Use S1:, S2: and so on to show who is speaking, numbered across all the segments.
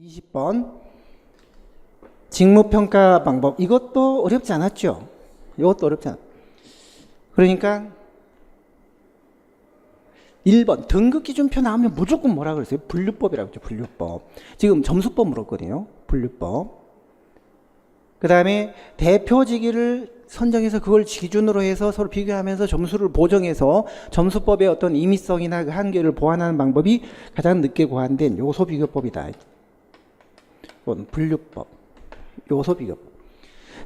S1: 20번 직무평가 방법. 이것도 어렵지 않았죠? 이것도 어렵지 않았죠? 그러니까 1번 등급기준표 나오면 무조건 뭐라 그랬어요? 분류법이라고 했죠. 분류법. 지금 점수법 물었거든요. 분류법. 그 다음에 대표직위를 선정해서 그걸 기준으로 해서 서로 비교하면서 점수를 보정해서 점수법의 어떤 임의성이나 그 한계를 보완하는 방법이 가장 늦게 고안된 요소 비교법이다. 이건 분류법. 요소 비교법.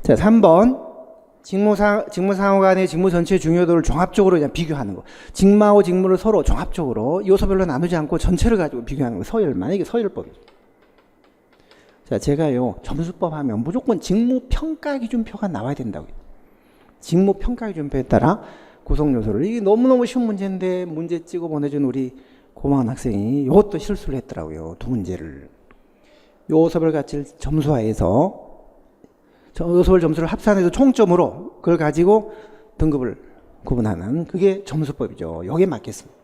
S1: 자, 3번. 직무상호 간의 직무 전체의 중요도를 종합적으로 그냥 비교하는 거. 직무하고 직무를 서로 종합적으로 요소별로 나누지 않고 전체를 가지고 비교하는 거. 서열만. 이게 서열법이죠. 자, 제가요, 점수법 하면 무조건 직무평가기준표가 나와야 된다고요. 직무평가기준표에 따라 구성요소를. 이게 너무너무 쉬운 문제인데 문제 찍어 보내준 우리 고마운 학생이 이것도 실수를 했더라고요. 두 문제를. 요소별 가치를 점수화해서 요소별 점수를 합산해서 총점으로 그걸 가지고 등급을 구분하는 그게 점수법이죠. 여기에 맞겠습니다.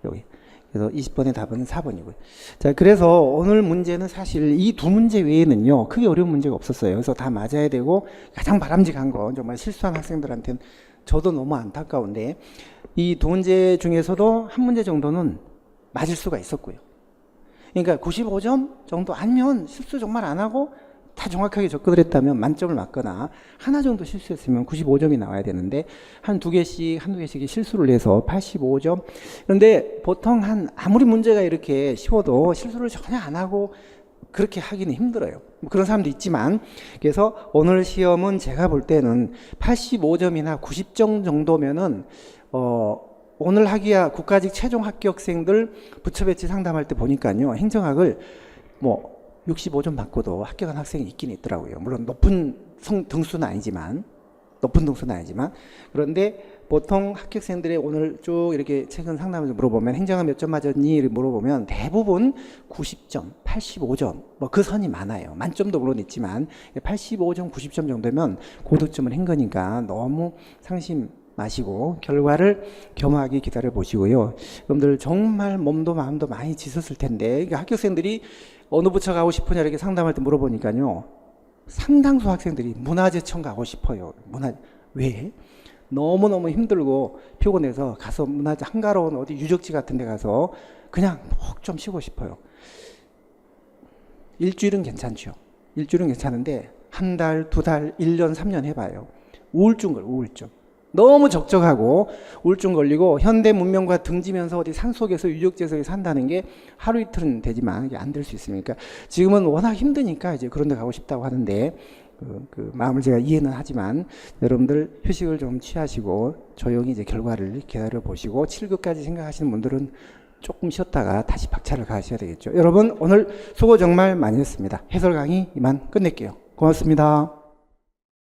S1: 여기. 그래서 20번의 답은 4번이고요. 자, 그래서 오늘 문제는 사실 이 두 문제 외에는요, 크게 어려운 문제가 없었어요. 그래서 다 맞아야 되고, 가장 바람직한 건 정말 실수한 학생들한테는 저도 너무 안타까운데, 이 두 문제 중에서도 한 문제 정도는 맞을 수가 있었고요. 그러니까 95점 정도 아니면 실수 정말 안 하고, 다 정확하게 접근을 했다면 만점을 맞거나 하나 정도 실수했으면 95점이 나와야 되는데 한두 개씩 실수를 해서 85점. 그런데 보통 아무리 문제가 이렇게 쉬워도 실수를 전혀 안 하고 그렇게 하기는 힘들어요. 그런 사람도 있지만, 그래서 오늘 시험은 제가 볼 때는 85점이나 90점 정도면은 오늘 학기야 국가직 최종 합격생들 부처 배치 상담할 때 보니까요, 행정학을 65점 받고도 합격한 학생이 있긴 있더라고요. 물론 높은 등수는 아니지만 그런데 보통 합격생들의 오늘 쭉 이렇게 최근 상담에서 물어보면 행정학 몇 점 맞았니? 물어보면 대부분 90점, 85점 그 선이 많아요. 만점도 물론 있지만 85점, 90점 정도면 고득점을 한 거니까 너무 상심 마시고 결과를 겸허하게 기다려 보시고요. 여러분들 정말 몸도 마음도 많이 지쳤을 텐데, 그러니까 합격생들이 어느 부처 가고 싶으냐 이렇게 상담할 때 물어보니까요, 상당수 학생들이 문화재청 가고 싶어요. 왜? 너무너무 힘들고 피곤해서 가서 문화재 한가로운 어디 유적지 같은 데 가서 그냥 푹 좀 쉬고 싶어요. 일주일은 괜찮죠. 일주일은 괜찮은데 한 달, 두 달, 1년, 3년 해봐요. 우울증 걸려, 우울증. 너무 적적하고 우울증 걸리고 현대 문명과 등지면서 어디 산속에서 유적지에서 산다는 게 하루 이틀은 되지만 이게 안 될 수 있으니까 지금은 워낙 힘드니까 이제 그런 데 가고 싶다고 하는데 그 마음을 제가 이해는 하지만 여러분들 휴식을 좀 취하시고 조용히 이제 결과를 기다려 보시고 7급까지 생각하시는 분들은 조금 쉬었다가 다시 박차를 가셔야 되겠죠. 여러분 오늘 수고 정말 많이 했습니다. 해설 강의 이만 끝낼게요. 고맙습니다.